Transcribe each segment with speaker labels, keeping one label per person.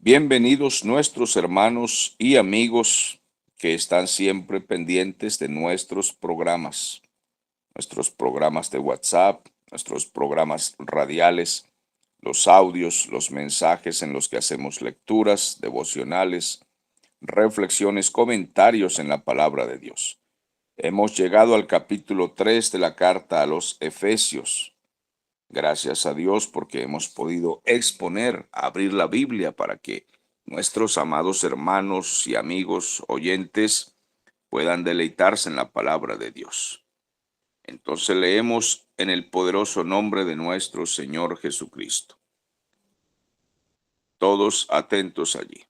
Speaker 1: Bienvenidos nuestros hermanos y amigos que están siempre pendientes de nuestros programas de WhatsApp, nuestros programas radiales, los audios, los mensajes en los que hacemos lecturas, devocionales, reflexiones, comentarios en la palabra de Dios. Hemos llegado al capítulo 3 de la carta a los Efesios. Gracias a Dios porque hemos podido abrir la Biblia para que nuestros amados hermanos y amigos oyentes puedan deleitarse en la palabra de Dios. Entonces leemos en el poderoso nombre de nuestro Señor Jesucristo. Todos atentos allí.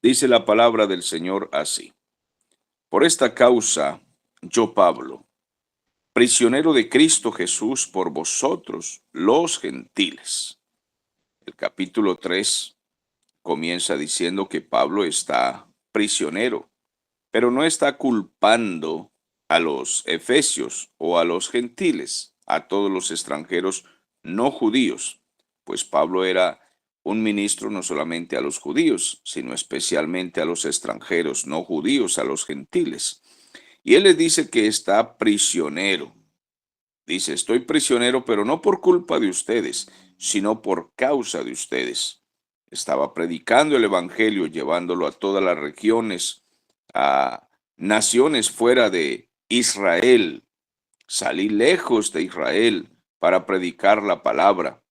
Speaker 1: Dice la palabra del Señor así: Por esta causa, yo Pablo, prisionero de Cristo Jesús por vosotros, los gentiles. El capítulo 3 comienza diciendo que Pablo está prisionero, pero no está culpando a los efesios o a los gentiles, a todos los extranjeros no judíos, pues Pablo era un ministro no solamente a los judíos, sino especialmente a los extranjeros no judíos, a los gentiles. Y él les dice que está prisionero. Dice, estoy prisionero, pero no por culpa de ustedes, sino por causa de ustedes. Estaba predicando el evangelio, llevándolo a todas las regiones, a naciones fuera de Israel. Salí lejos de Israel para predicar la palabra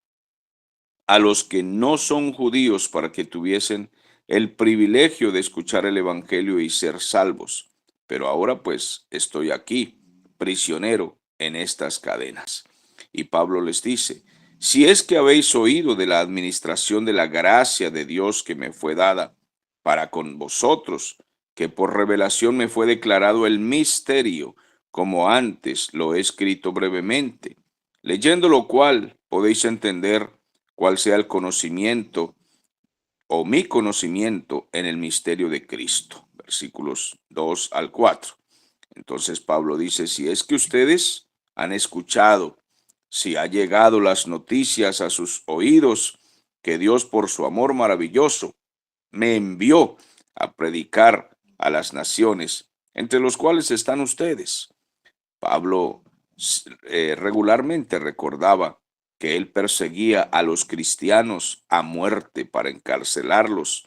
Speaker 1: a los que no son judíos, para que tuviesen el privilegio de escuchar el evangelio y ser salvos. Pero ahora pues estoy aquí, prisionero en estas cadenas. Y Pablo les dice, si es que habéis oído de la administración de la gracia de Dios que me fue dada para con vosotros, que por revelación me fue declarado el misterio, como antes lo he escrito brevemente, leyendo lo cual podéis entender cuál sea el conocimiento o mi conocimiento en el misterio de Cristo. Versículos 2 al 4. Entonces Pablo dice, si es que ustedes han escuchado, si ha llegado las noticias a sus oídos, que Dios por su amor maravilloso me envió a predicar a las naciones, entre los cuales están ustedes. Pablo regularmente recordaba que él perseguía a los cristianos a muerte para encarcelarlos.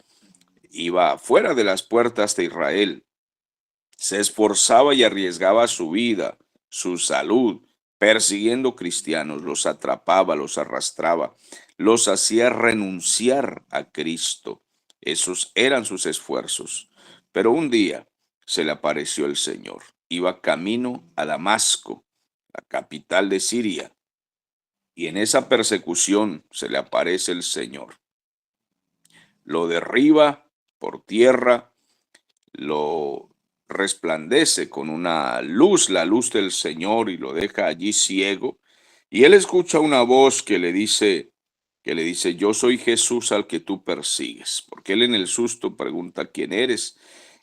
Speaker 1: Iba fuera de las puertas de Israel, se esforzaba y arriesgaba su vida, su salud, persiguiendo cristianos, los atrapaba, los arrastraba, los hacía renunciar a Cristo. Esos eran sus esfuerzos. Pero un día se le apareció el Señor. Iba camino a Damasco, la capital de Siria, y en esa persecución se le aparece el Señor. Lo derriba por tierra, lo resplandece con una luz, la luz del Señor, y lo deja allí ciego. Y él escucha una voz que le dice, yo soy Jesús al que tú persigues. Porque él en el susto pregunta, ¿quién eres?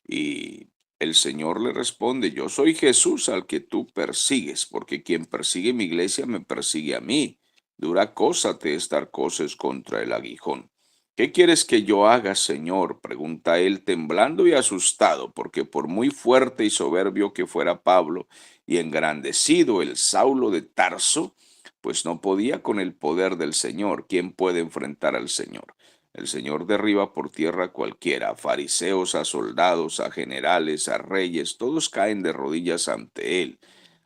Speaker 1: Y el Señor le responde, yo soy Jesús al que tú persigues, porque quien persigue mi iglesia me persigue a mí. Dura cosa te es dar cosas contra el aguijón. ¿Qué quieres que yo haga, Señor? Pregunta él, temblando y asustado, porque por muy fuerte y soberbio que fuera Pablo y engrandecido el Saulo de Tarso, pues no podía con el poder del Señor. ¿Quién puede enfrentar al Señor? El Señor derriba por tierra a cualquiera, a fariseos, a soldados, a generales, a reyes, todos caen de rodillas ante él,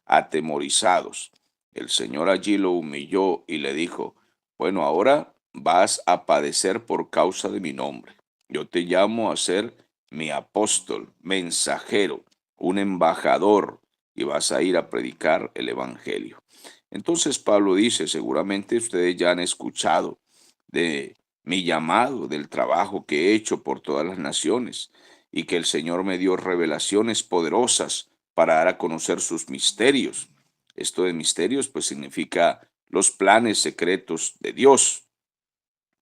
Speaker 1: atemorizados. El Señor allí lo humilló y le dijo, bueno, ahora vas a padecer por causa de mi nombre. Yo te llamo a ser mi apóstol, mensajero, un embajador, y vas a ir a predicar el evangelio. Entonces Pablo dice, seguramente ustedes ya han escuchado de mi llamado, del trabajo que he hecho por todas las naciones, y que el Señor me dio revelaciones poderosas para dar a conocer sus misterios. Esto de misterios pues significa los planes secretos de Dios.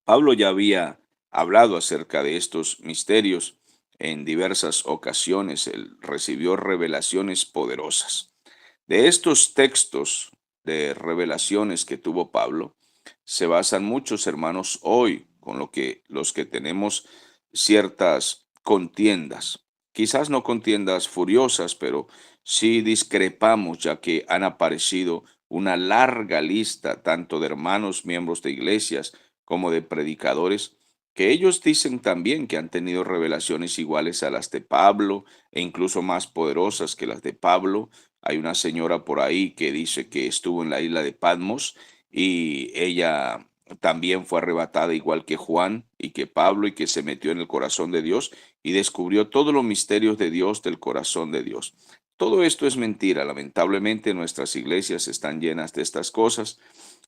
Speaker 1: Pablo ya había hablado acerca de estos misterios en diversas ocasiones. Él recibió revelaciones poderosas. De estos textos de revelaciones que tuvo Pablo, se basan muchos hermanos hoy con lo que los que tenemos ciertas contiendas. Quizás no contiendas furiosas, pero sí discrepamos, ya que han aparecido una larga lista tanto de hermanos miembros de iglesias como de predicadores, que ellos dicen también que han tenido revelaciones iguales a las de Pablo e incluso más poderosas que las de Pablo. Hay una señora por ahí que dice que estuvo en la isla de Patmos y ella también fue arrebatada igual que Juan y que Pablo, y que se metió en el corazón de Dios y descubrió todos los misterios de Dios, del corazón de Dios. Todo esto es mentira. Lamentablemente nuestras iglesias están llenas de estas cosas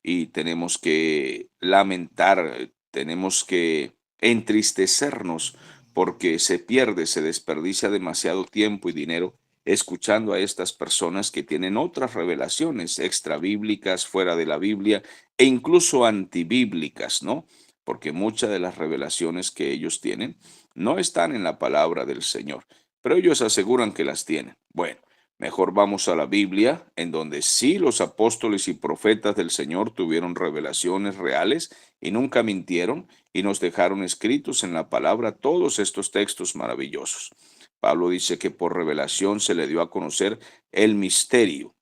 Speaker 1: y tenemos que lamentar, tenemos que entristecernos porque se pierde, se desperdicia demasiado tiempo y dinero escuchando a estas personas que tienen otras revelaciones extrabíblicas, fuera de la Biblia e incluso antibíblicas, ¿no? Porque muchas de las revelaciones que ellos tienen no están en la palabra del Señor, pero ellos aseguran que las tienen. Bueno, mejor vamos a la Biblia, en donde sí los apóstoles y profetas del Señor tuvieron revelaciones reales y nunca mintieron, y nos dejaron escritos en la palabra todos estos textos maravillosos. Pablo dice que por revelación se le dio a conocer el misterio,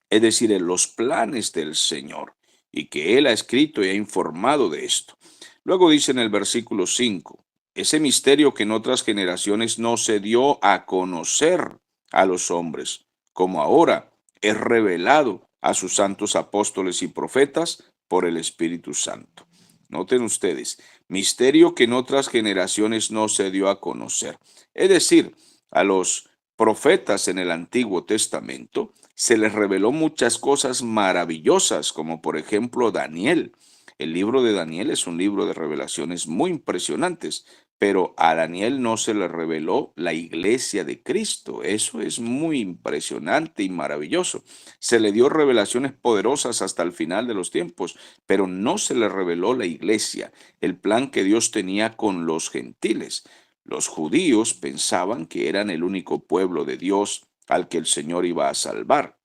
Speaker 1: es decir, en los planes del Señor, y que Él ha escrito y ha informado de esto. Luego dice en el versículo 5, ese misterio que en otras generaciones no se dio a conocer a los hombres, como ahora es revelado a sus santos apóstoles y profetas por el Espíritu Santo. Noten ustedes, misterio que en otras generaciones no se dio a conocer. Es decir, a los profetas en el Antiguo Testamento se les reveló muchas cosas maravillosas, como por ejemplo Daniel. El libro de Daniel es un libro de revelaciones muy impresionantes, pero a Daniel no se le reveló la iglesia de Cristo. Eso es muy impresionante y maravilloso. Se le dio revelaciones poderosas hasta el final de los tiempos, pero no se le reveló la iglesia, el plan que Dios tenía con los gentiles. Los judíos pensaban que eran el único pueblo de Dios al que el Señor iba a salvar.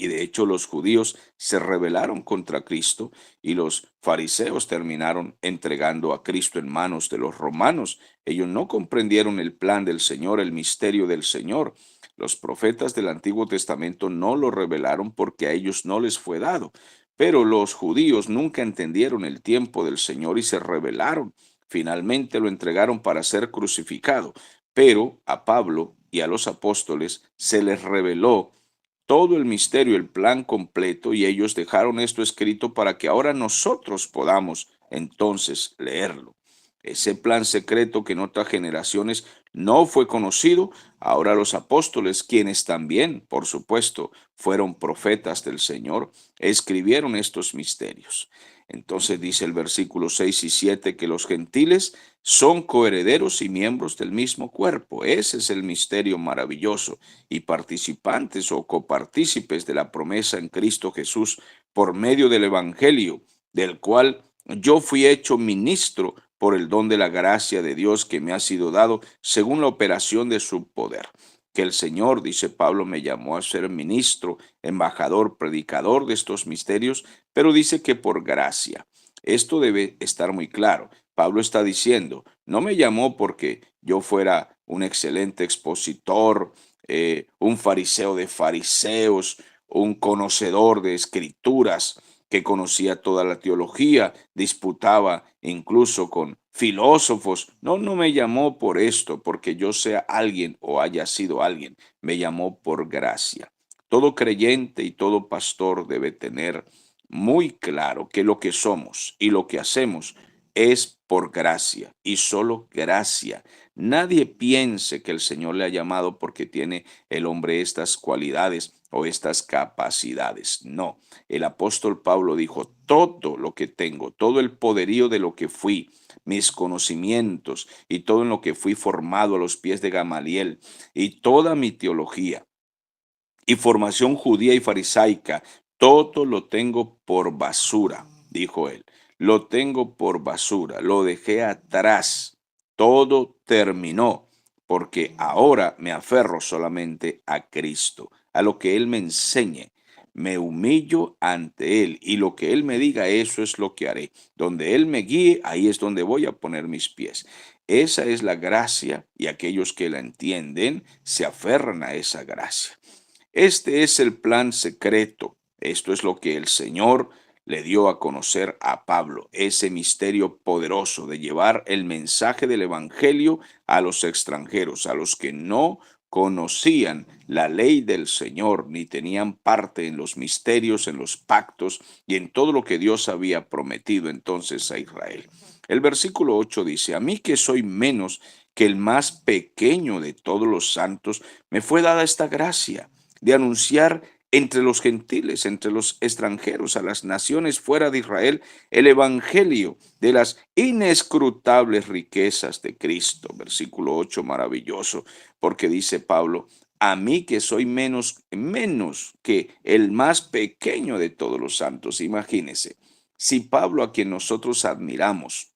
Speaker 1: Y de hecho los judíos se rebelaron contra Cristo y los fariseos terminaron entregando a Cristo en manos de los romanos. Ellos no comprendieron el plan del Señor, el misterio del Señor. Los profetas del Antiguo Testamento no lo revelaron porque a ellos no les fue dado. Pero los judíos nunca entendieron el tiempo del Señor y se rebelaron. Finalmente lo entregaron para ser crucificado. Pero a Pablo y a los apóstoles se les reveló todo el misterio, el plan completo, y ellos dejaron esto escrito para que ahora nosotros podamos entonces leerlo. Ese plan secreto que en otras generaciones no fue conocido, ahora los apóstoles, quienes también, por supuesto, fueron profetas del Señor, escribieron estos misterios. Entonces dice el versículo 6 y 7 que los gentiles son coherederos y miembros del mismo cuerpo. Ese es el misterio maravilloso, y participantes o copartícipes de la promesa en Cristo Jesús por medio del Evangelio, del cual yo fui hecho ministro por el don de la gracia de Dios que me ha sido dado según la operación de su poder. Que el Señor, dice Pablo, me llamó a ser ministro, embajador, predicador de estos misterios, pero dice que por gracia. Esto debe estar muy claro. Pablo está diciendo, no me llamó porque yo fuera un excelente expositor, un fariseo de fariseos, un conocedor de escrituras, que conocía toda la teología, disputaba incluso con filósofos. No, no me llamó por esto, porque yo sea alguien o haya sido alguien. Me llamó por gracia. Todo creyente y todo pastor debe tener muy claro que lo que somos y lo que hacemos es por gracia y solo gracia. Nadie piense que el Señor le ha llamado porque tiene el hombre estas cualidades o estas capacidades. No, el apóstol Pablo dijo, todo lo que tengo, todo el poderío de lo que fui, mis conocimientos y todo en lo que fui formado a los pies de Gamaliel y toda mi teología y formación judía y farisaica, todo lo tengo por basura, dijo él. Lo tengo por basura, lo dejé atrás, todo terminó, porque ahora me aferro solamente a Cristo, a lo que Él me enseñe. me humillo ante Él y lo que Él me diga, eso es lo que haré. Donde Él me guíe, ahí es donde voy a poner mis pies. Esa es la gracia y aquellos que la entienden se aferran a esa gracia. Este es el plan secreto. Esto es lo que el Señor le dio a conocer a Pablo, ese misterio poderoso de llevar el mensaje del Evangelio a los extranjeros, a los que no conocían la ley del Señor, ni tenían parte en los misterios, en los pactos y en todo lo que Dios había prometido entonces a Israel. El versículo 8 dice, a mí que soy menos que el más pequeño de todos los santos, me fue dada esta gracia de anunciar entre los gentiles, entre los extranjeros, a las naciones fuera de Israel, el evangelio de las inescrutables riquezas de Cristo. Versículo 8, maravilloso, porque dice Pablo, a mí que soy menos que el más pequeño de todos los santos. Imagínense, si Pablo, a quien nosotros admiramos,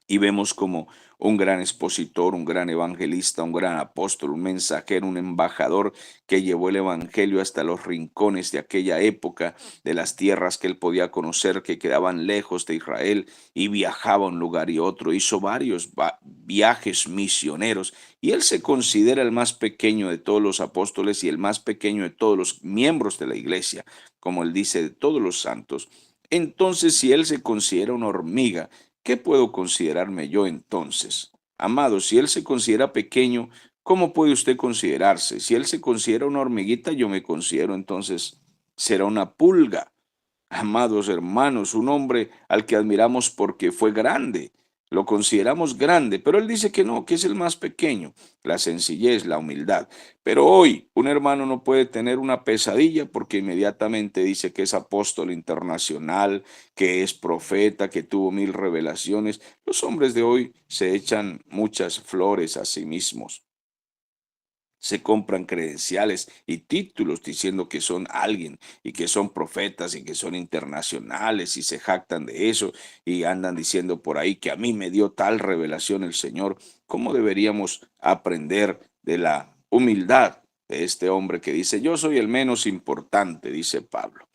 Speaker 1: y vemos como un gran expositor, un gran evangelista, un gran apóstol, un mensajero, un embajador que llevó el evangelio hasta los rincones de aquella época, de las tierras que él podía conocer, que quedaban lejos de Israel, y viajaba a un lugar y otro, hizo varios viajes misioneros, y él se considera el más pequeño de todos los apóstoles y el más pequeño de todos los miembros de la iglesia, como él dice, de todos los santos. Entonces, si él se considera una hormiga, ¿qué puedo considerarme yo entonces? Amado, si él se considera pequeño, ¿cómo puede usted considerarse? Si él se considera una hormiguita, yo me considero entonces, será una pulga. Amados hermanos, un hombre al que admiramos porque fue grande, lo consideramos grande, pero él dice que no, que es el más pequeño, la sencillez, la humildad. Pero hoy un hermano no puede tener una pesadilla porque inmediatamente dice que es apóstol internacional, que es profeta, que tuvo 1000 revelaciones. Los hombres de hoy se echan muchas flores a sí mismos, se compran credenciales y títulos diciendo que son alguien y que son profetas y que son internacionales y se jactan de eso y andan diciendo por ahí que a mí me dio tal revelación el Señor. ¿Cómo deberíamos aprender de la humildad de este hombre que dice, yo soy el menos importante, dice Pablo?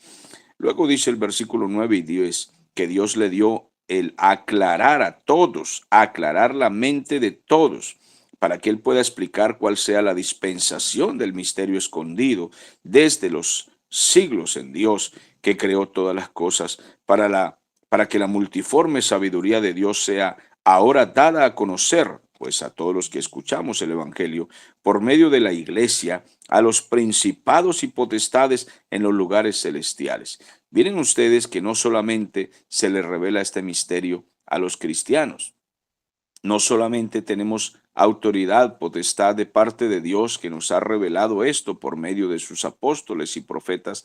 Speaker 1: Luego dice el versículo 9 y 10 que Dios le dio el aclarar a todos, aclarar la mente de todos, para que él pueda explicar cuál sea la dispensación del misterio escondido desde los siglos en Dios, que creó todas las cosas, para que la multiforme sabiduría de Dios sea ahora dada a conocer, pues a todos los que escuchamos el Evangelio, por medio de la iglesia, a los principados y potestades en los lugares celestiales. Miren ustedes que no solamente se les revela este misterio a los cristianos, no solamente tenemos autoridad, potestad de parte de Dios que nos ha revelado esto por medio de sus apóstoles y profetas,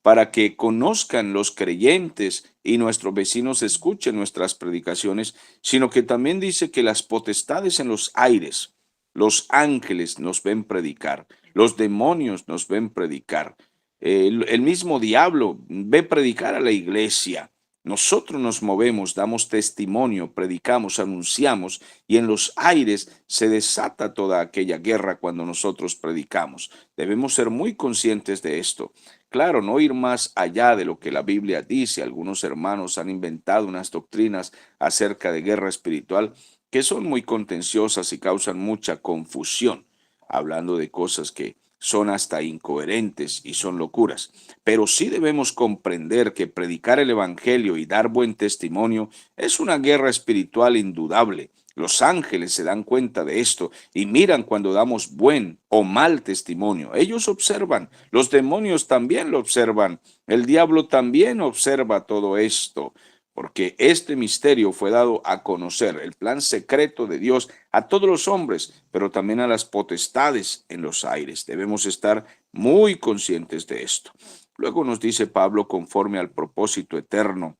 Speaker 1: para que conozcan los creyentes y nuestros vecinos escuchen nuestras predicaciones, sino que también dice que las potestades en los aires, los ángeles nos ven predicar, los demonios nos ven predicar, el mismo diablo ve predicar a la iglesia. Nosotros nos movemos, damos testimonio, predicamos, anunciamos y en los aires se desata toda aquella guerra cuando nosotros predicamos. Debemos ser muy conscientes de esto. Claro, no ir más allá de lo que la Biblia dice. Algunos hermanos han inventado unas doctrinas acerca de guerra espiritual que son muy contenciosas y causan mucha confusión, hablando de cosas que son hasta incoherentes y son locuras. Pero sí debemos comprender que predicar el Evangelio y dar buen testimonio es una guerra espiritual indudable. Los ángeles se dan cuenta de esto y miran cuando damos buen o mal testimonio. Ellos observan, los demonios también lo observan, el diablo también observa todo esto, porque este misterio fue dado a conocer, el plan secreto de Dios a todos los hombres, pero también a las potestades en los aires. Debemos estar muy conscientes de esto. Luego nos dice Pablo, conforme al propósito eterno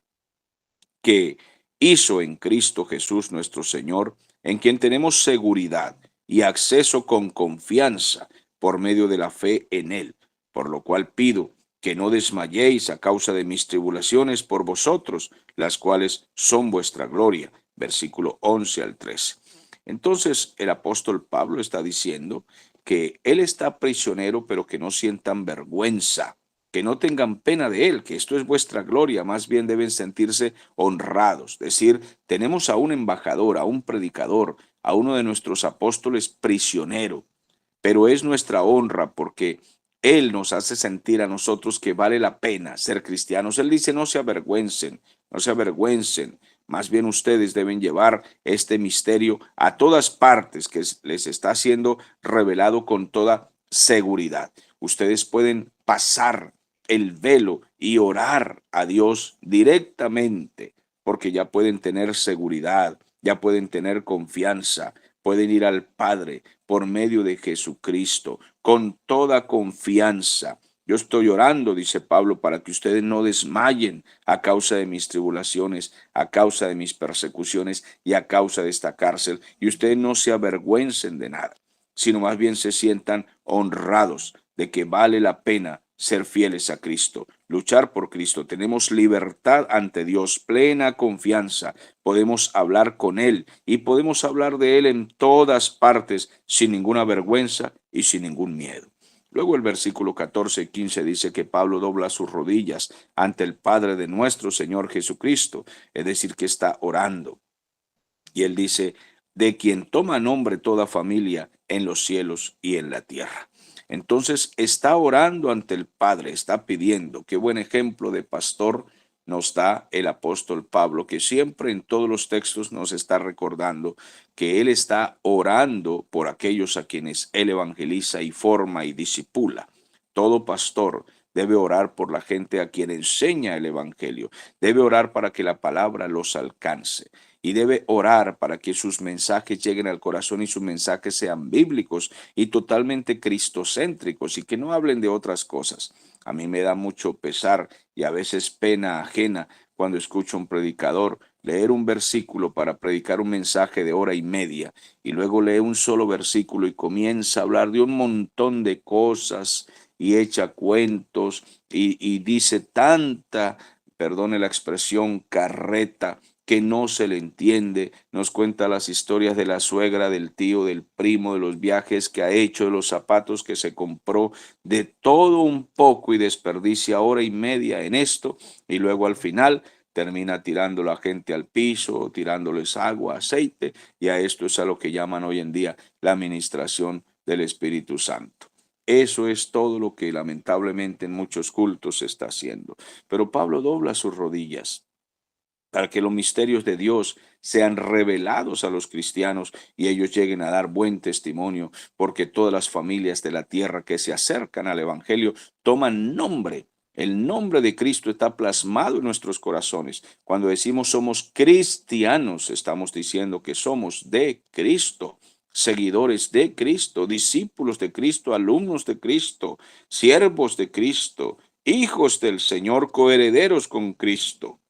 Speaker 1: que hizo en Cristo Jesús nuestro Señor, en quien tenemos seguridad y acceso con confianza por medio de la fe en Él, por lo cual pido que no desmayéis a causa de mis tribulaciones por vosotros, las cuales son vuestra gloria. Versículo 11 al 13. Entonces el apóstol Pablo está diciendo que él está prisionero, pero que no sientan vergüenza que no tengan pena de él, que esto es vuestra gloria, más bien deben sentirse honrados. Es decir, tenemos a un embajador, a un predicador, a uno de nuestros apóstoles prisionero, pero es nuestra honra porque él nos hace sentir a nosotros que vale la pena ser cristianos. Él dice, no se avergüencen, no se avergüencen. Más bien ustedes deben llevar este misterio a todas partes que les está siendo revelado con toda seguridad. Ustedes pueden pasar el velo y orar a Dios directamente porque ya pueden tener seguridad, ya pueden tener confianza, pueden ir al Padre por medio de Jesucristo con toda confianza. Yo estoy orando, dice Pablo, para que ustedes no desmayen a causa de mis tribulaciones, a causa de mis persecuciones y a causa de esta cárcel, y ustedes no se avergüencen de nada, sino más bien se sientan honrados de que vale la pena ser fieles a Cristo, luchar por Cristo. Tenemos libertad ante Dios, plena confianza. Podemos hablar con Él y podemos hablar de Él en todas partes sin ninguna vergüenza y sin ningún miedo. Luego el versículo 14 y 15 dice que Pablo dobla sus rodillas ante el Padre de nuestro Señor Jesucristo, es decir, que está orando. Y él dice, de quien toma nombre toda familia en los cielos y en la tierra. Entonces está orando ante el Padre, está pidiendo. Qué buen ejemplo de pastor nos da el apóstol Pablo, que siempre en todos los textos nos está recordando que él está orando por aquellos a quienes él evangeliza y forma y disipula. Todo pastor debe orar por la gente a quien enseña el evangelio, debe orar para que la palabra los alcance y debe orar para que sus mensajes lleguen al corazón y sus mensajes sean bíblicos y totalmente cristocéntricos y que no hablen de otras cosas. A mí me da mucho pesar y a veces pena ajena cuando escucho a un predicador leer un versículo para predicar un mensaje de hora y media y luego lee un solo versículo y comienza a hablar de un montón de cosas y echa cuentos y dice tanta, perdone la expresión, carreta que no se le entiende. Nos cuenta las historias de la suegra, del tío, del primo, de los viajes que ha hecho, de los zapatos que se compró, de todo un poco y desperdicia hora y media en esto y luego al final termina tirando la gente al piso, tirándoles agua, aceite, y a esto es a lo que llaman hoy en día la administración del Espíritu Santo. Eso es todo lo que lamentablemente en muchos cultos se está haciendo. Pero Pablo dobla sus rodillas para que los misterios de Dios sean revelados a los cristianos y ellos lleguen a dar buen testimonio, porque todas las familias de la tierra que se acercan al Evangelio toman nombre. El nombre de Cristo está plasmado en nuestros corazones. Cuando decimos somos cristianos, estamos diciendo que somos de Cristo, seguidores de Cristo, discípulos de Cristo, alumnos de Cristo, siervos de Cristo, hijos del Señor, coherederos con Cristo.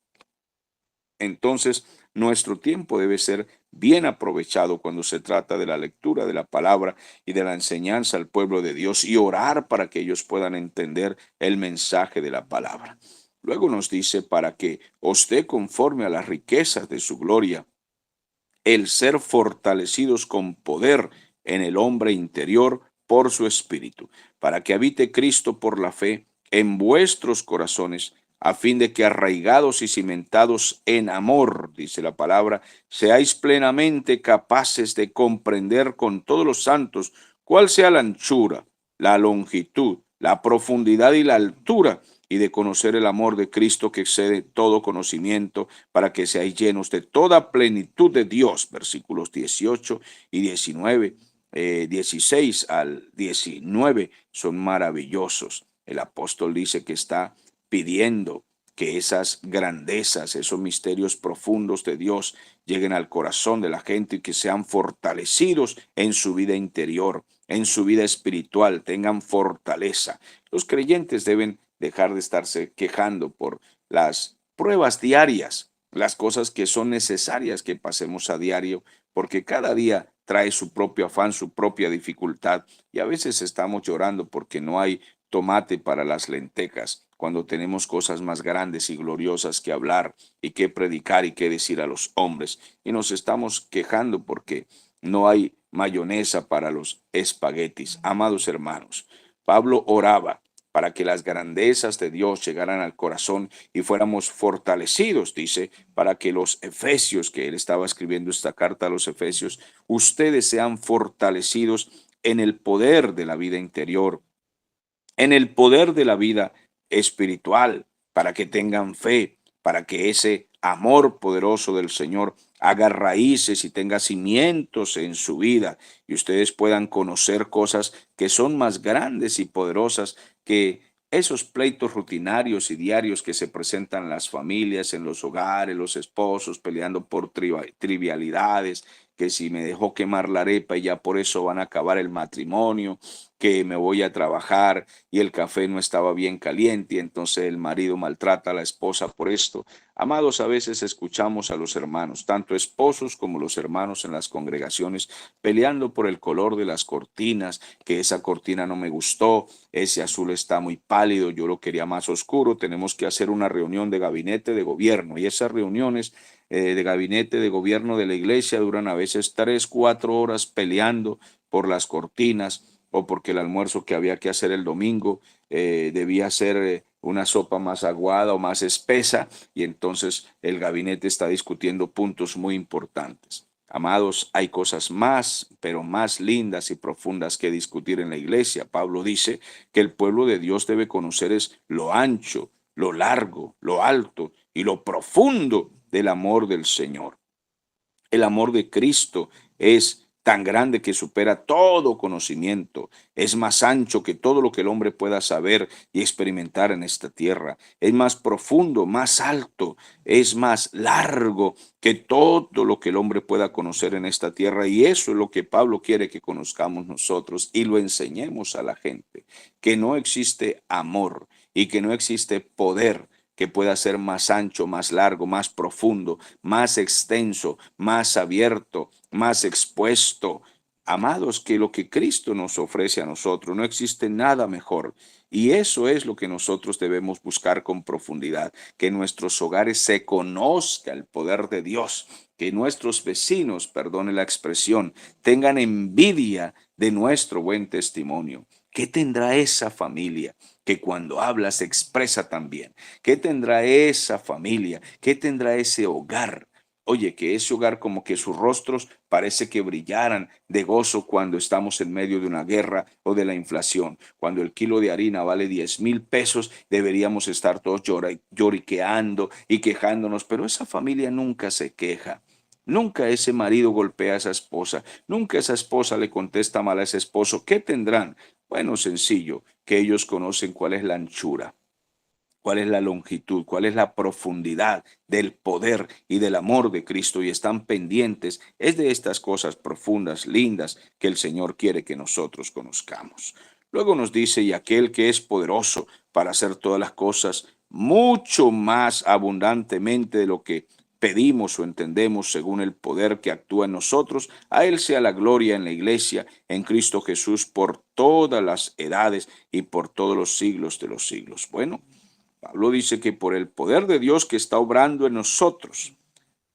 Speaker 1: Entonces, nuestro tiempo debe ser bien aprovechado cuando se trata de la lectura de la palabra y de la enseñanza al pueblo de Dios y orar para que ellos puedan entender el mensaje de la palabra. Luego nos dice para que os dé conforme a las riquezas de su gloria el ser fortalecidos con poder en el hombre interior por su espíritu, para que habite Cristo por la fe en vuestros corazones, a fin de que arraigados y cimentados en amor, dice la palabra, seáis plenamente capaces de comprender con todos los santos cuál sea la anchura, la longitud, la profundidad y la altura, y de conocer el amor de Cristo que excede todo conocimiento, para que seáis llenos de toda plenitud de Dios. Versículos 18 y 19, 16 al 19 son maravillosos. El apóstol dice que está pidiendo que esas grandezas, esos misterios profundos de Dios lleguen al corazón de la gente y que sean fortalecidos en su vida interior, en su vida espiritual, tengan fortaleza. Los creyentes deben dejar de estarse quejando por las pruebas diarias, las cosas que son necesarias que pasemos a diario, porque cada día trae su propio afán, su propia dificultad, y a veces estamos llorando porque no hay tomate para las lentejas, cuando tenemos cosas más grandes y gloriosas que hablar y que predicar y que decir a los hombres, y nos estamos quejando porque no hay mayonesa para los espaguetis. Amados hermanos, Pablo oraba para que las grandezas de Dios llegaran al corazón y fuéramos fortalecidos, dice, para que los efesios, que él estaba escribiendo esta carta a los efesios, ustedes sean fortalecidos en el poder de la vida interior, en el poder de la vida espiritual, para que tengan fe, para que ese amor poderoso del Señor haga raíces y tenga cimientos en su vida y ustedes puedan conocer cosas que son más grandes y poderosas que esos pleitos rutinarios y diarios que se presentan en las familias, en los hogares, los esposos peleando por trivialidades, que si me dejó quemar la arepa y ya por eso van a acabar el matrimonio, que me voy a trabajar y el café no estaba bien caliente y entonces el marido maltrata a la esposa por esto. Amados, a veces escuchamos a los hermanos, tanto esposos como los hermanos en las congregaciones, peleando por el color de las cortinas, que esa cortina no me gustó, ese azul está muy pálido, yo lo quería más oscuro, tenemos que hacer una reunión de gabinete de gobierno y esas reuniones de gabinete de gobierno de la iglesia duran a veces 3, 4 horas peleando por las cortinas o porque el almuerzo que había que hacer el domingo debía ser una sopa más aguada o más espesa y entonces el gabinete está discutiendo puntos muy importantes. Amados, hay cosas más, pero más lindas y profundas que discutir en la iglesia. Pablo dice que el pueblo de Dios debe conocer es lo ancho, lo largo, lo alto y lo profundo del amor del Señor. El amor de Cristo es tan grande que supera todo conocimiento, es más ancho que todo lo que el hombre pueda saber y experimentar en esta tierra, es más profundo, más alto, es más largo que todo lo que el hombre pueda conocer en esta tierra y eso es lo que Pablo quiere que conozcamos nosotros y lo enseñemos a la gente, que no existe amor y que no existe poder que pueda ser más ancho, más largo, más profundo, más extenso, más abierto, más expuesto. Amados, que lo que Cristo nos ofrece a nosotros, no existe nada mejor. Y eso es lo que nosotros debemos buscar con profundidad, que en nuestros hogares se conozca el poder de Dios, que nuestros vecinos, perdone la expresión, tengan envidia de nuestro buen testimonio. ¿Qué tendrá esa familia que cuando habla se expresa también? ¿Qué tendrá esa familia? ¿Qué tendrá ese hogar? Oye, que ese hogar como que sus rostros parece que brillaran de gozo cuando estamos en medio de una guerra o de la inflación. Cuando el kilo de harina vale 10,000 pesos, deberíamos estar todos lloriqueando y quejándonos, pero esa familia nunca se queja. Nunca ese marido golpea a esa esposa, nunca esa esposa le contesta mal a ese esposo. ¿Qué tendrán? Bueno, sencillo, que ellos conocen cuál es la anchura, cuál es la longitud, cuál es la profundidad del poder y del amor de Cristo y están pendientes. Es de estas cosas profundas, lindas, que el Señor quiere que nosotros conozcamos. Luego nos dice, y aquel que es poderoso para hacer todas las cosas mucho más abundantemente de lo que pedimos o entendemos según el poder que actúa en nosotros, a Él sea la gloria en la iglesia, en Cristo Jesús, por todas las edades y por todos los siglos de los siglos. Bueno, Pablo dice que por el poder de Dios que está obrando en nosotros,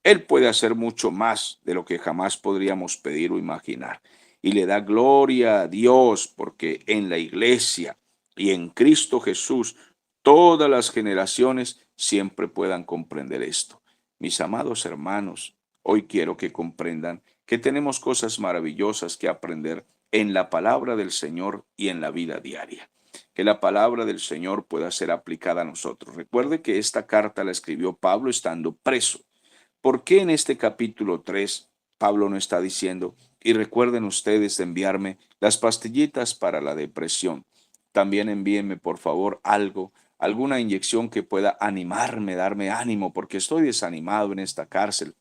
Speaker 1: Él puede hacer mucho más de lo que jamás podríamos pedir o imaginar. Y le da gloria a Dios porque en la iglesia y en Cristo Jesús, todas las generaciones siempre puedan comprender esto. Mis amados hermanos, hoy quiero que comprendan que tenemos cosas maravillosas que aprender en la palabra del Señor y en la vida diaria, que la palabra del Señor pueda ser aplicada a nosotros. Recuerde que esta carta la escribió Pablo estando preso. ¿Por qué en este capítulo 3 Pablo no está diciendo, y recuerden ustedes de enviarme las pastillitas para la depresión? También envíenme por favor algo, alguna inyección que pueda animarme, darme ánimo, porque estoy desanimado en esta cárcel.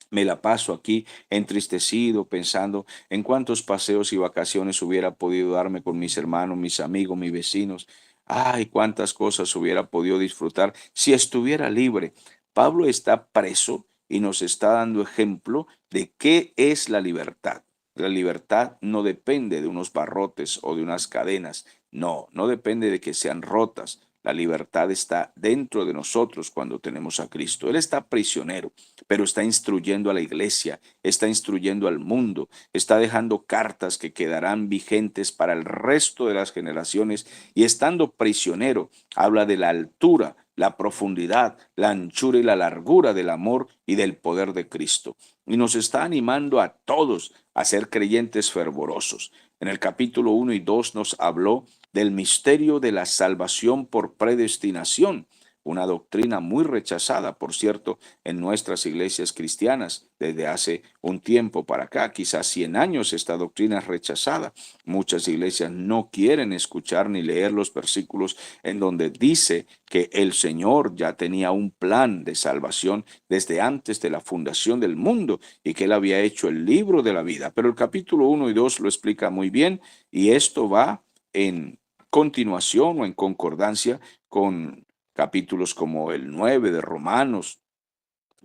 Speaker 1: Me la paso aquí entristecido, pensando en cuántos paseos y vacaciones hubiera podido darme con mis hermanos, mis amigos, mis vecinos. Ay, cuántas cosas hubiera podido disfrutar si estuviera libre. Pablo está preso y nos está dando ejemplo de qué es la libertad. La libertad no depende de unos barrotes o de unas cadenas. No, no depende de que sean rotas. La libertad está dentro de nosotros cuando tenemos a Cristo. Él está prisionero, pero está instruyendo a la iglesia, está instruyendo al mundo, está dejando cartas que quedarán vigentes para el resto de las generaciones y estando prisionero, habla de la altura, la profundidad, la anchura y la largura del amor y del poder de Cristo. Y nos está animando a todos a ser creyentes fervorosos. En el capítulo 1 y 2 nos habló del misterio de la salvación por predestinación, una doctrina muy rechazada, por cierto, en nuestras iglesias cristianas desde hace un tiempo para acá, quizás 100 años esta doctrina es rechazada. Muchas iglesias no quieren escuchar ni leer los versículos en donde dice que el Señor ya tenía un plan de salvación desde antes de la fundación del mundo y que Él había hecho el libro de la vida. Pero el capítulo 1 y 2 lo explica muy bien y esto va en continuación o en concordancia con capítulos como el 9 de Romanos,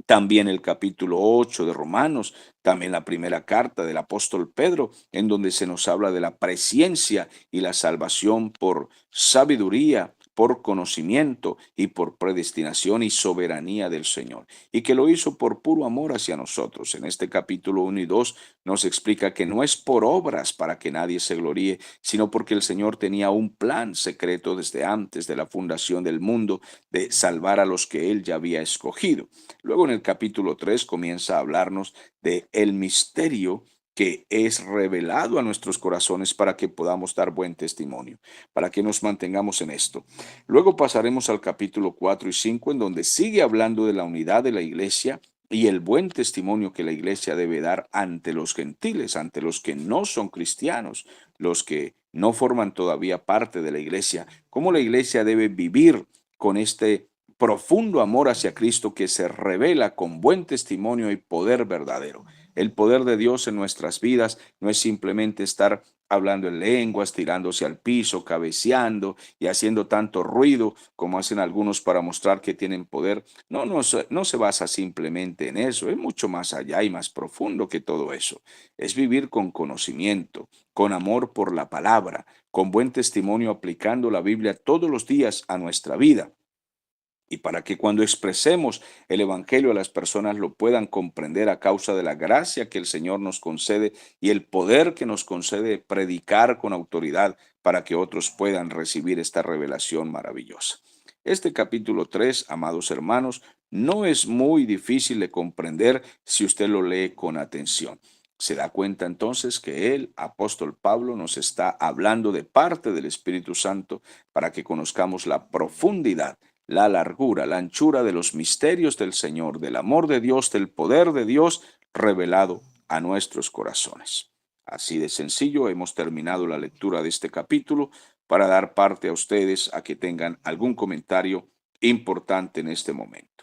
Speaker 1: también el capítulo 8 de Romanos, también la primera carta del apóstol Pedro, en donde se nos habla de la presciencia y la salvación por sabiduría, por conocimiento y por predestinación y soberanía del Señor, y que lo hizo por puro amor hacia nosotros. En este capítulo 1 y 2 nos explica que no es por obras para que nadie se gloríe, sino porque el Señor tenía un plan secreto desde antes de la fundación del mundo de salvar a los que Él ya había escogido. Luego en el capítulo 3 comienza a hablarnos de el misterio que es revelado a nuestros corazones para que podamos dar buen testimonio, para que nos mantengamos en esto. Luego pasaremos al capítulo 4 y 5 en donde sigue hablando de la unidad de la iglesia y el buen testimonio que la iglesia debe dar ante los gentiles, ante los que no son cristianos, los que no forman todavía parte de la iglesia, cómo la iglesia debe vivir con este profundo amor hacia Cristo que se revela con buen testimonio y poder verdadero. El poder de Dios en nuestras vidas no es simplemente estar hablando en lenguas, tirándose al piso, cabeceando y haciendo tanto ruido como hacen algunos para mostrar que tienen poder. No se basa simplemente en eso, es mucho más allá y más profundo que todo eso. Es vivir con conocimiento, con amor por la palabra, con buen testimonio aplicando la Biblia todos los días a nuestra vida y para que cuando expresemos el Evangelio a las personas lo puedan comprender a causa de la gracia que el Señor nos concede y el poder que nos concede predicar con autoridad para que otros puedan recibir esta revelación maravillosa. Este capítulo 3, amados hermanos, no es muy difícil de comprender si usted lo lee con atención. Se da cuenta entonces que el apóstol Pablo nos está hablando de parte del Espíritu Santo para que conozcamos la profundidad, la largura, la anchura de los misterios del Señor, del amor de Dios, del poder de Dios revelado a nuestros corazones. Así de sencillo, hemos terminado la lectura de este capítulo para dar parte a ustedes a que tengan algún comentario importante en este momento.